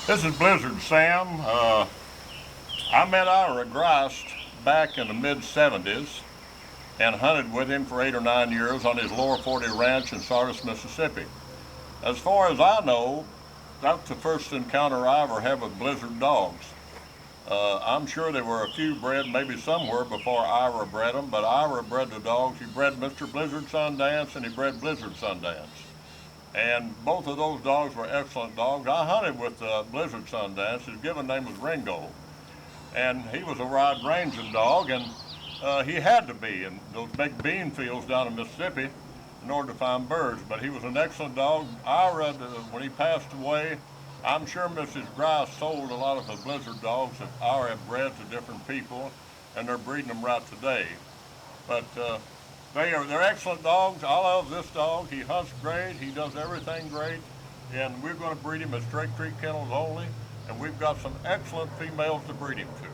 This is Blizzard Sam. I met Ira Grice back in the mid-70s and hunted with him for 8 or 9 years on his Lower 40 ranch in Sardis, Mississippi. As far as I know, that's the first encounter I ever had with Blizzard dogs. I'm sure there were a few bred maybe somewhere before Ira bred them, but Ira bred the dogs. He bred Mr. Blizzard Sundance and he bred Blizzard Sundance. And both of those dogs were excellent dogs. I hunted with Blizzard Sundance. His given name was Ringo. And he was a wide ranging dog, and he had to be in those big bean fields down in Mississippi in order to find birds. But he was an excellent dog. Ira, when he passed away, I'm sure Mrs. Grice sold a lot of the Blizzard dogs that Ira had bred to different people, and they're breeding them right today. But they're excellent dogs. I love this dog. He hunts great. He does everything great, and we're going to breed him at Straight Creek Kennels only. And we've got some excellent females to breed him to.